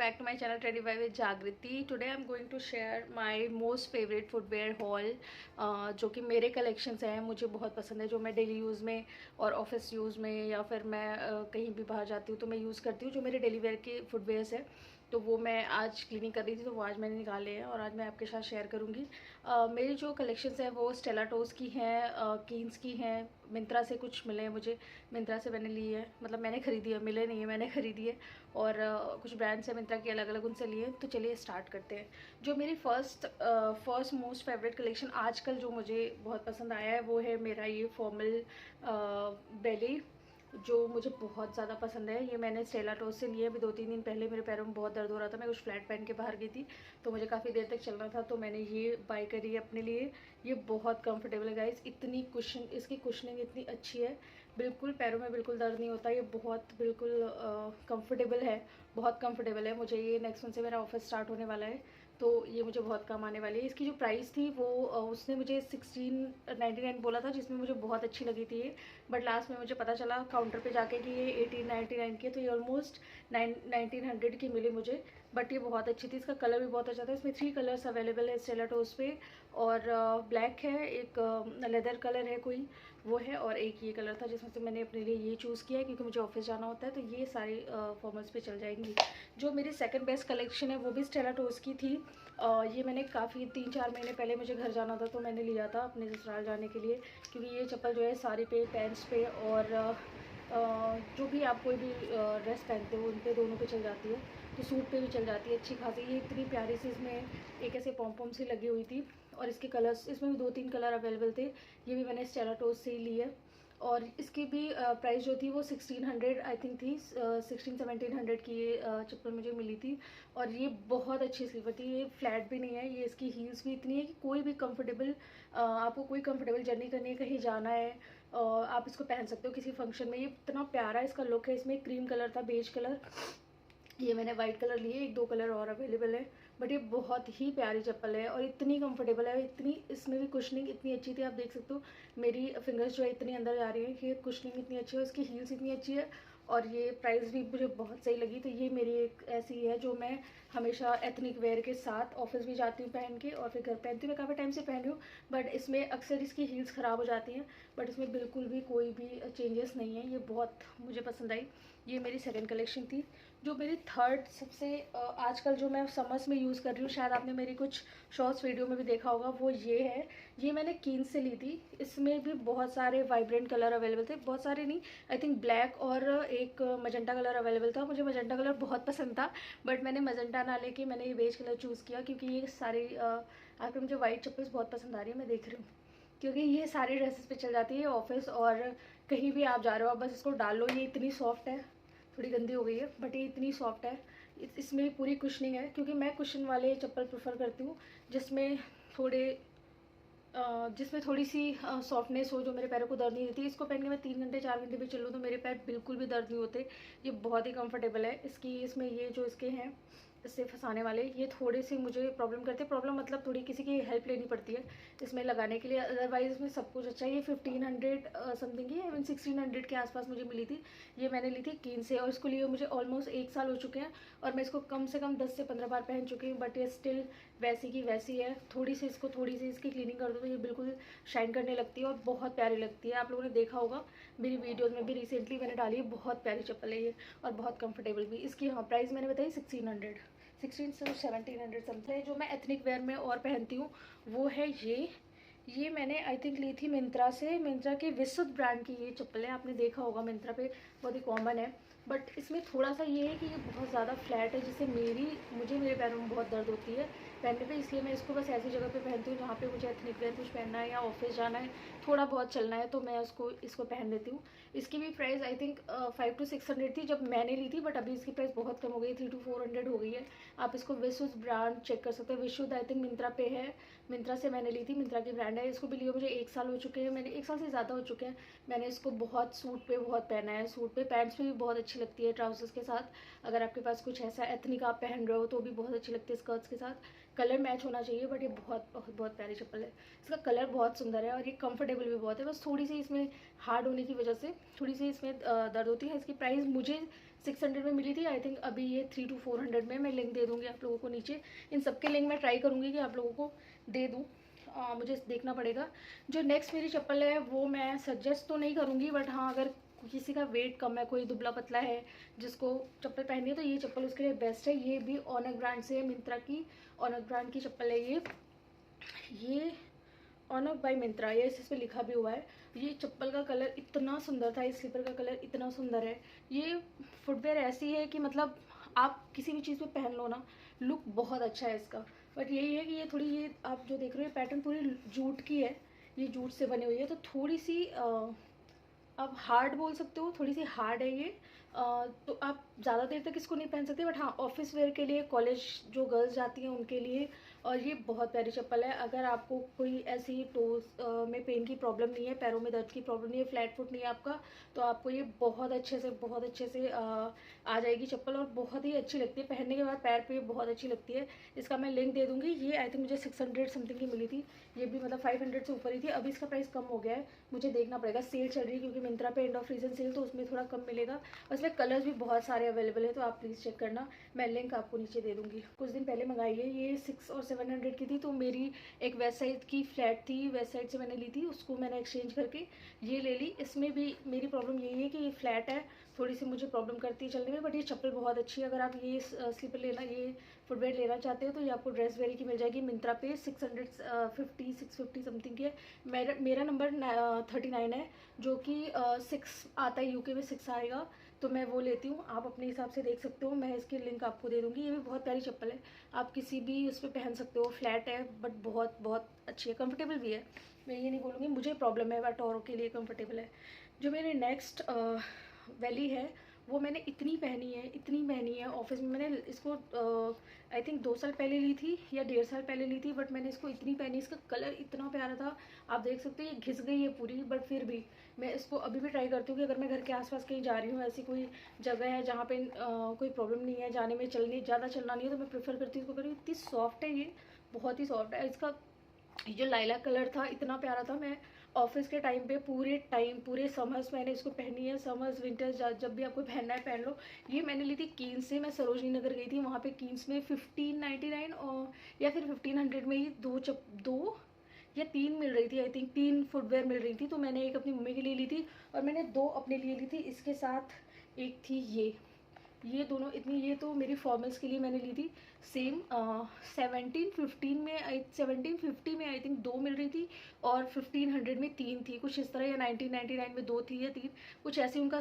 back to my channel Trendy by with Jagriti. Today I'm going to share my most favorite footwear haul, जो कि मेरे collections हैं, मुझे बहुत पसंद है, जो मैं डेली यूज़ में और ऑफिस यूज़ में या फिर मैं कहीं भी बाहर जाती हूँ तो मैं यूज़ करती हूँ। जो मेरे डेली वेयर के फुटवेयर्स है तो वो मैं आज क्लीनिंग कर रही थी तो वो आज मैंने निकाले हैं और आज मैं आपके साथ शेयर करूँगी। मेरी जो कलेक्शंस हैं वो स्टेला टोस की हैं, कीन्स की हैं, मिंत्रा से कुछ मिले हैं मुझे, मिंत्रा से मैंने लिए हैं, मतलब मैंने ख़रीदी है, मिले नहीं है, मैंने ख़रीदी है। और कुछ ब्रांड्स हैं मिंत्रा की अलग अलग, उनसे लिए। तो चलिए स्टार्ट करते हैं। जो मेरी फर्स्ट मोस्ट फेवरेट कलेक्शन आजकल जो मुझे बहुत पसंद आया है वो है मेरा ये फॉर्मल बेली, जो मुझे बहुत ज़्यादा पसंद है। ये मैंने स्टेला टोस से लिया। अभी 2-3 दिन पहले मेरे पैरों में बहुत दर्द हो रहा था, मैं कुछ फ्लैट पहन के बाहर गई थी तो मुझे काफ़ी देर तक चलना था, तो मैंने ये बाय करी है अपने लिए। ये बहुत कंफर्टेबल है गाइस, इतनी कुशन, इसकी कुशनिंग इतनी अच्छी है, बिल्कुल पैरों में बिल्कुल दर्द नहीं होता। ये बहुत बिल्कुल कंफर्टेबल है, बहुत कंफर्टेबल है। मुझे ये नेक्स्ट मंथ से मेरा ऑफिस स्टार्ट होने वाला है तो ये मुझे बहुत काम आने वाली है। इसकी जो प्राइस थी वो उसने मुझे 1699 बोला था, जिसमें मुझे बहुत अच्छी लगी थी ये। बट लास्ट में मुझे पता चला काउंटर पे जाके कि ये 1899 की है, तो ये ऑलमोस्ट 1900 की मिली मुझे। बट ये बहुत अच्छी थी, इसका कलर भी बहुत अच्छा था। इसमें 3 कलर्स अवेलेबल है स्टेला टोस पे, और ब्लैक है, एक लेदर कलर है कोई वो है, और एक ये कलर था जिसमें से मैंने अपने लिए ये चूज़ किया है क्योंकि मुझे ऑफिस जाना होता है तो ये सारी फॉर्मल्स पे चल जाएंगी। जो मेरी सेकंड बेस्ट कलेक्शन है वो भी स्टेला टोस की थी। ये मैंने काफ़ी 3-4 महीने पहले मुझे घर जाना था तो मैंने लिया था अपने ससुराल जाने के लिए, क्योंकि ये चप्पल जो है साड़ी पे, पैंट्स पे और जो भी आप कोई भी ड्रेस पहनते हो उन पे, दोनों पे चल जाती है, तो सूट पे भी चल जाती है अच्छी खासी। ये इतनी प्यारी सी इसमें एक ऐसे पॉम सी लगी हुई थी, और इसके कलर्स, इसमें भी 2-3 कलर अवेलेबल थे। ये भी मैंने स्टेला टोस से ही ली है, और इसकी भी प्राइस जो थी वो 1600 आई थिंक थी, 1600-1700 की ये चप्पल मुझे मिली थी। और ये बहुत अच्छी स्लीपर थी, ये फ्लैट भी नहीं है, ये इसकी हील्स भी इतनी है कि कोई भी कंफर्टेबल, आपको कोई कंफर्टेबल जर्नी करनी है, कहीं जाना है, आप इसको पहन सकते हो किसी फंक्शन में। ये इतना प्यारा इसका लुक है। इसमें क्रीम कलर था, बेज कलर, ये मैंने वाइट कलर लिए, 1-2 कलर और अवेलेबल है। बट ये बहुत ही प्यारी चप्पल है और इतनी कंफर्टेबल है, इतनी, इसमें भी कुशनिंग इतनी अच्छी थी, आप देख सकते हो मेरी फिंगर्स जो है इतनी अंदर जा रही है कि कुशनिंग इतनी अच्छी है, इसकी हील्स इतनी अच्छी है, और ये प्राइस भी मुझे बहुत सही लगी। तो ये मेरी एक ऐसी है जो मैं हमेशा एथनिक वेयर के साथ ऑफिस भी जाती हूँ पहन के, और फिर घर पहनती हूँ। मैं काफ़ी टाइम से पहन रही हूँ, बट इसमें अक्सर इसकी हील्स ख़राब हो जाती हैं, बट इसमें बिल्कुल भी कोई भी चेंजेस नहीं है। ये बहुत मुझे पसंद आई। ये मेरी सेकंड कलेक्शन थी। जो मेरी थर्ड सबसे आजकल जो मैं समर्स में यूज़ कर रही हूँ, शायद आपने मेरी कुछ शॉर्ट्स वीडियो में भी देखा होगा, वो ये है। ये मैंने कीन्स से ली थी। इसमें भी बहुत सारे वाइब्रेंट कलर अवेलेबल थे, बहुत सारे नहीं, आई थिंक ब्लैक और एक मजेंटा कलर अवेलेबल था। मुझे मजेंटा कलर बहुत पसंद था, बट मैंने मजेंटा ना लेके मैंने ये बेज कलर चूज़ किया, क्योंकि ये सारी आजकल मुझे वाइट चप्पल्स बहुत पसंद आ रही है, मैं देख रही हूँ, क्योंकि ये सारे ड्रेसेस पे चल जाती है ऑफिस, और कहीं भी आप जा रहे हो आप बस इसको डाल लो। ये इतनी सॉफ्ट है, थोड़ी गंदी हो गई है बट ये इतनी सॉफ्ट है। इसमें पूरी कुशनिंग है, क्योंकि मैं कुशन वाले चप्पल प्रेफर करती हूँ जिसमें थोड़े जिसमें थोड़ी सी सॉफ्टनेस हो, जो मेरे पैरों को दर्द नहीं देती। इसको पहन के मैं 3 घंटे 4 घंटे भी चलूँ तो मेरे पैर बिल्कुल भी दर्द नहीं होते। ये बहुत ही कंफर्टेबल है। इसकी, इसमें ये जो इसके हैं इससे फंसाने वाले, ये थोड़े से मुझे प्रॉब्लम करते हैं। प्रॉब्लम मतलब थोड़ी किसी की हेल्प लेनी पड़ती है इसमें लगाने के लिए, अदरवाइज इसमें सब कुछ अच्छा है। ये 1500 समथिंग की, इवन 1600 के आसपास मुझे मिली थी। ये मैंने ली थी कीन से, और इसको लिए मुझे ऑलमोस्ट 1 साल हो चुके हैं, और मैं इसको कम से कम 10 से 15 बार पहन चुकी हूँ, बट ये स्टिल वैसी की वैसी है। थोड़ी सी इसकी क्लीनिंग कर दो तो ये बिल्कुल शाइन करने लगती है और बहुत प्यारी लगती है। आप लोगों ने देखा होगा मेरी वीडियोज़ में भी, रिसेंटली मैंने डाली है। बहुत प्यारी चप्पल है ये, और बहुत कंफर्टेबल भी। इसकी हाँ प्राइस मैंने बताई 1600 से 1700 समथिंग। जो मैं एथनिक वेयर में और पहनती हूँ वो है ये मैंने आई थिंक ली थी मिंत्रा से, मिंत्रा के विशुद्ध ब्रांड की ये चप्पल है। आपने देखा होगा मिंत्रा पे बहुत ही कॉमन है, बट इसमें थोड़ा सा ये है कि ये बहुत ज़्यादा फ्लैट है, जिससे मुझे मेरे पैरों में बहुत दर्द होती है पहनने पे। इसलिए मैं इसको बस ऐसी जगह पे पहनती हूँ जहाँ पे मुझे एथनिक वेयर कुछ पहनना है या ऑफिस जाना है, थोड़ा बहुत चलना है, तो मैं इसको पहन लेती हूँ। इसकी भी प्राइस आई थिंक 500-600 थी जब मैंने ली थी, बट अभी इसकी प्राइस बहुत कम हो गई, 300-400 हो गई है। आप इसको विशुद्ध ब्रांड चेक कर सकते हो। विशुद्ध आई थिंक मिंत्रा पे है, मिंत्रा से मैंने ली थी, मिंत्रा की ब्रांड है। इसको भी लिए मुझे 1 साल हो चुके हैं, मैंने 1 साल से ज़्यादा हो चुके हैं। मैंने इसको बहुत सूट पे बहुत पहना है, सूट पे, पैंट्स पे भी बहुत अच्छी लगती है, ट्राउजर्स के साथ। अगर आपके पास कुछ ऐसा एथनिक आप पहन रहे हो तो भी बहुत अच्छी लगती है स्कर्ट्स के साथ। कलर मैच होना चाहिए, बट ये बहुत बहुत बहुत प्यारी चप्पल है। इसका कलर बहुत सुंदर है और ये कंफर्टेबल भी बहुत है। बस थोड़ी सी इसमें हार्ड होने की वजह से थोड़ी सी इसमें दर्द होती है। इसकी प्राइस मुझे 600 में मिली थी आई थिंक, अभी ये 300 to 400 में। मैं लिंक दे दूँगी आप लोगों को नीचे, इन सब के लिंक मैं ट्राई करूँगी कि आप लोगों को दे दूँ। मुझे देखना पड़ेगा। जो नेक्स्ट मेरी चप्पल है वो मैं सजेस्ट तो नहीं करूँगी, बट हाँ अगर किसी का वेट कम है, कोई दुबला पतला है जिसको चप्पल पहननी है, तो ये चप्पल उसके लिए बेस्ट है। ये भी ऑनर ब्रांड से है, मिंत्रा की ऑनर ब्रांड की चप्पल है ये ऑनर बाय मिंत्रा, ये इस पर लिखा भी हुआ है। ये चप्पल का कलर इतना सुंदर था, इस स्लीपर का कलर इतना सुंदर है। ये फुटवेयर ऐसी है कि मतलब आप किसी भी चीज़ पे पहन लो ना, लुक बहुत अच्छा है इसका। बट यही है कि ये थोड़ी, ये आप जो देख रहे हो पैटर्न पूरी जूट की है, ये जूट से बनी हुई है, तो थोड़ी सी आप हार्ड बोल सकते हो, थोड़ी सी हार्ड है ये। तो आप ज़्यादा देर तक इसको नहीं पहन सकते, बट हाँ ऑफिस वेयर के लिए, कॉलेज जो गर्ल्स जाती हैं उनके लिए। और ये बहुत प्यारी चप्पल है। अगर आपको कोई ऐसी टोज में पेन की प्रॉब्लम नहीं है, पैरों में दर्द की प्रॉब्लम नहीं है, फ्लैट फुट नहीं है आपका, तो आपको ये बहुत अच्छे से आ जाएगी चप्पल, और बहुत ही अच्छी लगती है पहनने के बाद, पैर पे बहुत अच्छी लगती है। इसका मैं लिंक दे दूँगी। ये आई थिंक मुझे 600 समथिंग की मिली थी, ये भी मतलब 500 से ऊपर ही थी। अभी इसका प्राइस कम हो गया है, मुझे देखना पड़ेगा, सेल चल रही है क्योंकि मिंत्रा पे एंड ऑफ सीजन सेल, तो उसमें थोड़ा कम मिलेगा। और इसमें कलर्स भी बहुत सारे अवेलेबल है, तो आप प्लीज़ चेक करना, मैं लिंक आपको नीचे दे दूँगी। कुछ दिन पहले मंगाई है, ये 600 और 700 की थी, तो मेरी एक वेस्ट साइड की फ्लैट थी, वेस्ट साइड से मैंने ली थी, उसको मैंने एक्सचेंज करके ये ले ली। इसमें भी मेरी प्रॉब्लम यही है कि ये फ्लैट है, थोड़ी सी मुझे प्रॉब्लम करती है चलने में, बट ये चप्पल बहुत अच्छी है। अगर आप ये स्लीपर लेना, ये फुटवेयर लेना चाहते हो, तो ये आपको ड्रेस वेरी की मिल जाएगी मिंत्रा पे। 650 समथिंग की है। मेरा नंबर 39 है, जो कि 6 आता है, यूके में 6 आएगा, तो मैं वो लेती हूँ। आप अपने हिसाब से देख सकते हो, मैं इसकी लिंक आपको दे दूँगी। ये भी बहुत प्यारी चप्पल है, आप किसी भी उस पर पहन सकते हो, फ्लैट है बट बहुत बहुत अच्छी है, कंफर्टेबल भी है। मैं ये नहीं बोलूँगी मुझे प्रॉब्लम है, बट औरों के लिए कंफर्टेबल है। जो मेरे नेक्स्ट वैली है, वो मैंने इतनी पहनी है ऑफिस में। मैंने इसको आई थिंक 2 साल पहले ली थी या 1.5 साल पहले ली थी, बट मैंने इसको इतनी पहनी, इसका कलर इतना प्यारा था, आप देख सकते हो ये घिस गई है पूरी, बट फिर भी मैं इसको अभी भी ट्राई करती हूँ कि अगर मैं घर के आसपास कहीं जा रही हूँ, ऐसी कोई जगह है जहाँ पे कोई प्रॉब्लम नहीं है जाने में, ज़्यादा चलना नहीं है, तो मैं प्रेफर करती हूँ इसको करूँ। इतनी सॉफ्ट है ये, बहुत ही सॉफ्ट है। इसका जो लाइलाक कलर था इतना प्यारा था, मैं ऑफिस के टाइम पे पूरे समर्स मैंने इसको पहनी है, समर्स विंटर्स जब भी आपको पहनना है पहन लो। ये मैंने ली थी कीन्स से, मैं सरोजनी नगर गई थी, वहाँ पे कीन्स में 1599 और या फिर 1500 में ही दो या 3 मिल रही थी, आई थिंक 3 फुटवेयर मिल रही थी। तो मैंने एक अपनी मम्मी के लिए ली थी और मैंने 2 अपने लिए ली थी। इसके साथ एक थी ये दोनों इतनी, ये तो मेरी फॉर्मल्स के लिए मैंने ली थी। सेम 1750 में आई थिंक 2 मिल रही थी, और 1500 में 3 थी, कुछ इस तरह, या 1999 में 2 थी या 3, कुछ ऐसे उनका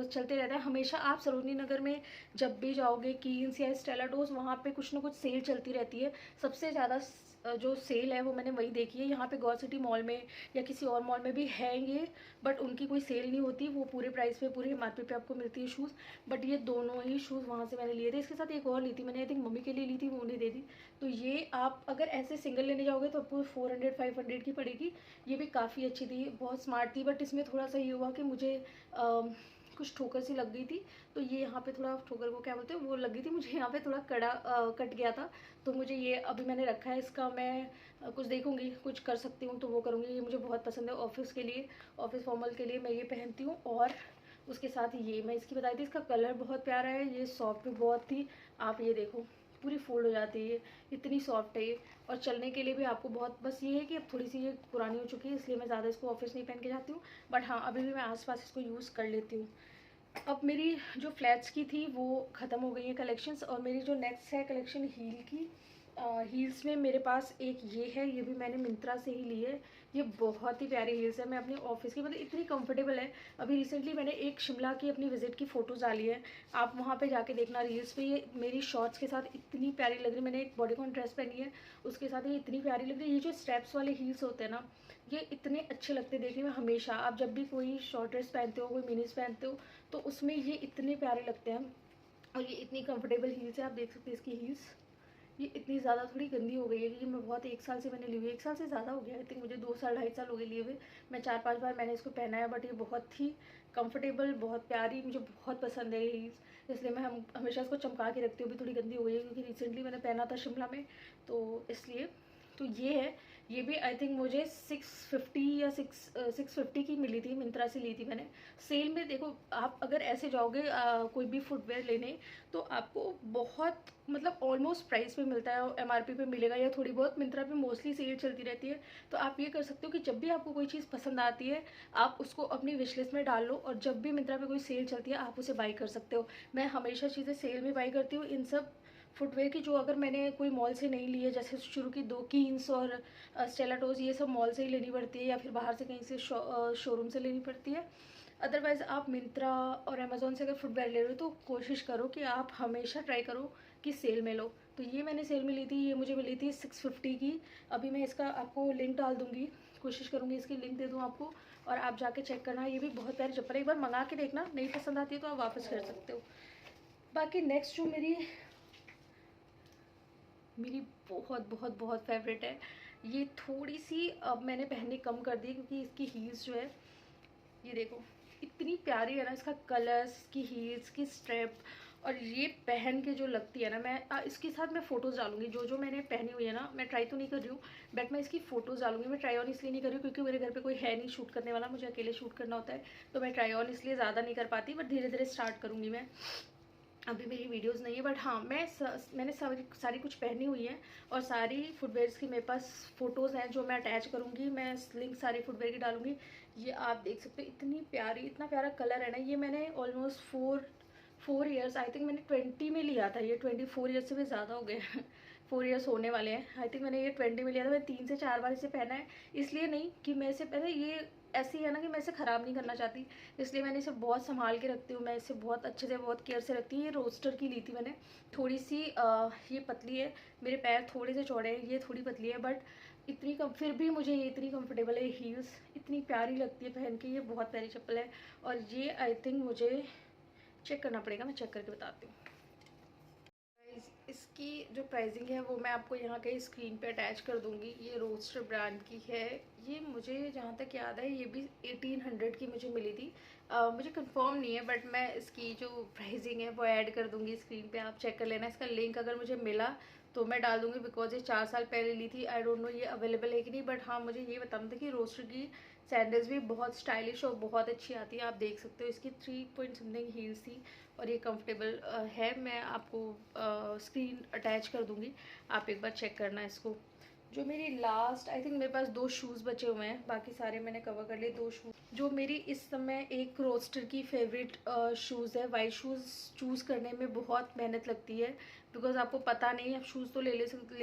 चलते रहता है हमेशा। आप सरोजनी नगर में जब भी जाओगे, कीन्स या स्टेलाडोस, वहाँ पे कुछ ना कुछ सेल चलती रहती है। सबसे ज़्यादा जो सेल है वो मैंने वही देखी है। यहाँ पे गॉड सिटी मॉल में या किसी और मॉल में भी है ये, बट उनकी कोई सेल नहीं होती, वो पूरे प्राइस पे, पूरे एमआरपी पे आपको मिलती है शूज़। बट ये दोनों ही शूज़ वहाँ से मैंने लिए थे। इसके साथ एक और ली थी मैंने, आई थिंक मम्मी के लिए ली थी, वो उन्हें दे दी। तो ये आप अगर ऐसे सिंगल लेने जाओगे तो आपको 400-500 की पड़ेगी। ये भी काफ़ी अच्छी थी, बहुत स्मार्ट थी, बट इसमें थोड़ा सा ये हुआ कि मुझे कुछ ठोकर सी लग गई थी। तो ये यहाँ पे थोड़ा ठोकर को क्या बोलते हैं, वो लग गई थी मुझे, यहाँ पे थोड़ा कड़ा कट गया था। तो मुझे ये अभी मैंने रखा है, इसका मैं कुछ देखूंगी, कुछ कर सकती हूँ तो वो करूँगी। ये मुझे बहुत पसंद है, ऑफिस के लिए, ऑफिस फॉर्मल के लिए मैं ये पहनती हूँ। और उसके साथ ये मैं इसकी बताई थी, इसका कलर बहुत प्यारा है, ये सॉफ्ट भी बहुत थी। आप ये देखो पूरी फोल्ड हो जाती है, इतनी सॉफ्ट है ये। और चलने के लिए भी आपको बहुत, बस ये है कि अब थोड़ी सी ये पुरानी हो चुकी है, इसलिए मैं ज़्यादा इसको ऑफिस नहीं पहन के जाती हूँ, बट हाँ अभी भी मैं आसपास इसको यूज़ कर लेती हूँ। अब मेरी जो फ्लैट्स की थी वो ख़त्म हो गई है कलेक्शंस, और मेरी जो नेक्स्ट है कलेक्शन हील की। हील्स में मेरे पास एक ये है, ये भी मैंने मिंत्रा से ही ली है। ये बहुत ही प्यारी हील्स है, मैं अपनी ऑफिस की, मतलब इतनी कंफर्टेबल है। अभी रिसेंटली मैंने एक शिमला की अपनी विजिट की फ़ोटोज़ डाली है, आप वहाँ पे जाके देखना रील्स पे। ये मेरी शॉर्ट्स के साथ इतनी प्यारी लग रही है, मैंने एक बॉडीकॉन ड्रेस पहनी है उसके साथ, ये इतनी प्यारी लग रही है। ये जो स्टेप्स वाले हील्स होते हैं ना, ये इतने अच्छे लगते हैं देखने में हमेशा। आप जब भी कोई शॉर्ट ड्रेस पहनते हो, कोई मिनीज पहनते हो, तो उसमें ये इतने प्यारे लगते हैं। और ये इतनी कंफर्टेबल हील्स है, आप देख सकते हैं इसकी हील्स। ये इतनी ज़्यादा थोड़ी गंदी हो गई है क्योंकि मैं बहुत, 1 साल से मैंने ली हुई है, 1 साल से ज़्यादा हो गया आई थिंक, मुझे 2 साल 2.5 साल हो गए लिए हुए। मैं 4-5 बार मैंने इसको पहना है, बट ये बहुत ही कंफर्टेबल, बहुत प्यारी, मुझे बहुत पसंद है ये हील्स। इसलिए मैं हमेशा इसको चमका के रखती हूँ। अभी थोड़ी गंदी हो गई है क्योंकि रिसेंटली मैंने पहना था शिमला में, तो इसलिए। तो ये है, ये भी आई थिंक मुझे 650 या 650 की मिली थी, मिंत्रा से ली थी मैंने सेल में। देखो आप अगर ऐसे जाओगे कोई भी फुटवेयर लेने, तो आपको बहुत मतलब ऑलमोस्ट प्राइस पे मिलता है, एमआरपी पे मिलेगा या थोड़ी बहुत। मिंत्रा पे मोस्टली सेल चलती रहती है, तो आप ये कर सकते हो कि जब भी आपको कोई चीज़ पसंद आती है, आप उसको अपनी विश लिस्ट में डाल लो, और जब भी मिंत्रा पे कोई सेल चलती है आप उसे बाई कर सकते हो। मैं हमेशा चीज़ें सेल में बाई करती हूँ। इन सब फुटवेयर की जो अगर मैंने कोई मॉल से नहीं ली है, जैसे शुरू की दो कीन्स और स्टेलाटोज, ये सब मॉल से ही लेनी पड़ती है या फिर बाहर से कहीं से शोरूम से लेनी पड़ती है। अदरवाइज़ आप मिंत्रा और अमेज़ोन से अगर फुटवेयर ले रहे हो, तो कोशिश करो कि आप हमेशा ट्राई करो कि सेल में लो। तो ये मैंने सेल में ली थी, ये मुझे मिली थी 650 की। अभी मैं इसका आपको लिंक डाल दूँगी, कोशिश करूँगी इसकी लिंक दे दूँ आपको, और आप जाके चेक करना। ये भी बहुत प्यारी चप्पल है, एक बार मंगा के देखना, नहीं पसंद आती है तो आप वापस कर सकते हो। बाकी नेक्स्ट जो मेरी मेरी बहुत बहुत बहुत फेवरेट है, ये थोड़ी सी अब मैंने पहननी कम कर दी, क्योंकि इसकी हील्स जो है, ये देखो इतनी प्यारी है ना, इसका कलर्स की हील्स की स्ट्रेप, और ये पहन के जो लगती है ना, मैं इसके साथ मैं फ़ोटोज़ डालूंगी। जो जो मैंने पहनी हुई है ना, मैं ट्राई तो नहीं कर रही हूँ, बट मैं इसकी फ़ोटोज़ डालूंगी। मैं ट्राई ऑन इसलिए नहीं कर रही हूँ क्योंकि मेरे घर पे कोई है नहीं शूट करने वाला, मुझे अकेले शूट करना होता है, तो मैं ट्राई ऑन इसलिए ज़्यादा नहीं कर पाती, बट धीरे धीरे स्टार्ट करूँगी मैं। अभी मेरी वीडियोस नहीं है, बट हाँ मैंने सारी कुछ पहनी हुई है, और सारी फुटवेयर्स की मेरे पास फ़ोटोज़ हैं जो मैं अटैच करूँगी। मैं लिंक सारी फुटवेयर की डालूँगी। ये आप देख सकते हो, इतनी प्यारी, इतना प्यारा कलर है ना। ये मैंने almost four years, I think मैंने 20 में लिया था, ये 24 ईयर्स से भी ज़्यादा हो गए हैं। 4 ईयर्स होने वाले हैं। आई थिंक मैंने ये 20 में लिया था। मैं 3 से 4 बार इसे पहना है, इसलिए नहीं कि मैं इसे पहले, ये ऐसी है ना कि मैं इसे ख़राब नहीं करना चाहती, इसलिए मैंने इसे बहुत संभाल के रखती हूँ। मैं इसे बहुत अच्छे से, बहुत केयर से रखती हूँ। ये रोस्टर की ली थी मैंने, थोड़ी सी ये पतली है, मेरे पैर थोड़े से चौड़े हैं, ये थोड़ी पतली है, बट इतनी कम, फिर भी मुझे ये इतनी कंफर्टेबल है। हील्स इतनी प्यारी लगती है पहन के, ये बहुत प्यारी चप्पल है। और ये आई थिंक मुझे चेक करना पड़ेगा, मैं चेक करके बताती हूँ। इसकी जो प्राइसिंग है वो मैं आपको यहाँ के स्क्रीन पे अटैच कर दूँगी। ये रोस्टर ब्रांड की है। ये मुझे जहाँ तक याद है ये भी 1800 की मुझे मिली थी। मुझे कंफर्म नहीं है, बट मैं इसकी जो प्राइसिंग है वो ऐड कर दूँगी स्क्रीन पे, आप चेक कर लेना। इसका लिंक अगर मुझे मिला तो मैं डाल दूँगी, बिकॉज ये 4 साल पहले ली थी। आई डोंट नो ये अवेलेबल है कि नहीं, बट हाँ मुझे ये बताना था कि रोस्टर की सैंडल्स भी बहुत स्टाइलिश और बहुत अच्छी आती है। आप देख सकते हो, इसकी 3 पॉइंट समथिंग हील्स थी, और ये कंफर्टेबल है। मैं आपको स्क्रीन अटैच कर दूँगी, आप एक बार चेक करना इसको। जो मेरी लास्ट, आई थिंक मेरे पास 2 शूज़ बचे हुए हैं, बाकी सारे मैंने कवर कर लिए। 2 शूज़ जो मेरी इस समय एक रोस्टर की फेवरेट शूज़ है। वाइट शूज़ चूज़ करने में बहुत मेहनत लगती है, बिकॉज आपको पता नहीं, आप शूज़ तो ले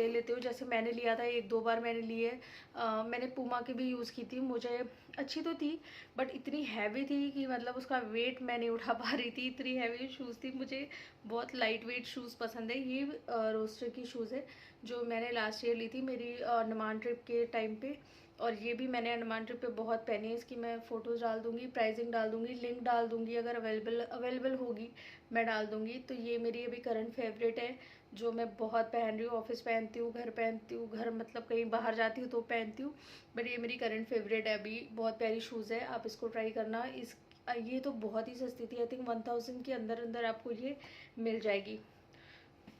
लेते हो, जैसे मैंने लिया था 1-2 बार मैंने लिए। मैंने पूमा की भी यूज़ की थी, मुझे अच्छी तो थी, बट इतनी हैवी थी कि मतलब उसका वेट मैं नहीं उठा पा रही थी, इतनी हैवी शूज़ थी। मुझे बहुत लाइट वेट शूज़ पसंद है। ये रोस्टर की शूज़ है जो मैंने लास्ट ईयर ली थी मेरी अंडमान ट्रिप के टाइम पे, और ये भी मैंने अंडमान ट्रिप पे बहुत पहनी है। इसकी मैं फ़ोटोज़ डाल दूँगी, प्राइसिंग डाल दूँगी, लिंक डाल दूँगी, अगर अवेलेबल होगी मैं डाल दूँगी। तो ये मेरी अभी करंट फेवरेट है, जो मैं बहुत पहन रही हूँ। ऑफिस पहनती हूँ, घर पहनती हूँ, घर मतलब कहीं बाहर जाती हूँ तो पहनती हूँ, बट ये मेरी करंट फेवरेट है अभी। बहुत प्यारी शूज़ है, आप इसको ट्राई करना। ये तो बहुत ही सस्ती थी, आई थिंक 1000 के अंदर अंदर आपको ये मिल जाएगी।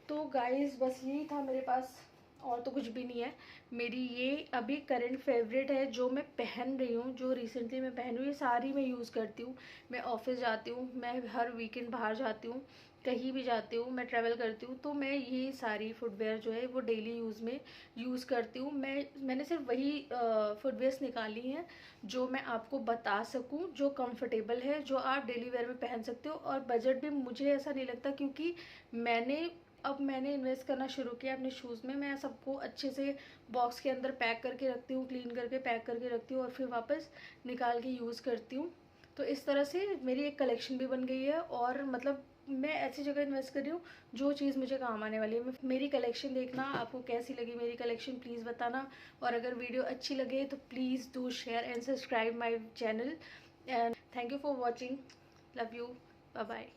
तो गाइस बस यही था मेरे पास, और तो कुछ भी नहीं है। मेरी ये अभी करंट फेवरेट है जो मैं पहन रही हूँ, जो रिसेंटली मैं पहन रही हूँ। ये सारी मैं यूज़ करती हूँ। मैं ऑफिस जाती हूँ, मैं हर वीकेंड बाहर जाती हूँ, कहीं भी जाती हूँ, मैं ट्रैवल करती हूँ, तो मैं ये सारी फुटवेयर जो है वो डेली यूज़ में यूज़ करती हूँ। मैंने सिर्फ वही फुटवेयर्स निकाली हैं जो मैं आपको बता सकूँ, जो कंफर्टेबल है, जो आप डेली वेयर में पहन सकते हो, और बजट भी मुझे ऐसा नहीं लगता, क्योंकि मैंने इन्वेस्ट करना शुरू किया अपने शूज़ में। मैं सबको अच्छे से बॉक्स के अंदर पैक करके रखती हूँ, क्लीन करके पैक करके रखती हूँ, और फिर वापस निकाल के यूज़ करती हूँ। तो इस तरह से मेरी एक कलेक्शन भी बन गई है, और मतलब मैं ऐसी जगह इन्वेस्ट कर रही हूँ जो चीज़ मुझे काम आने वाली है। मेरी कलेक्शन देखना, आपको कैसी लगी मेरी कलेक्शन प्लीज़ बताना, और अगर वीडियो अच्छी लगे तो please do share and subscribe my channel. And thank you for watching, love you, bye bye.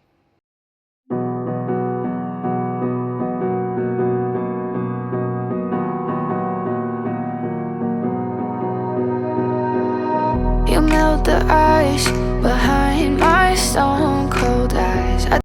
You melt the ice behind my stone cold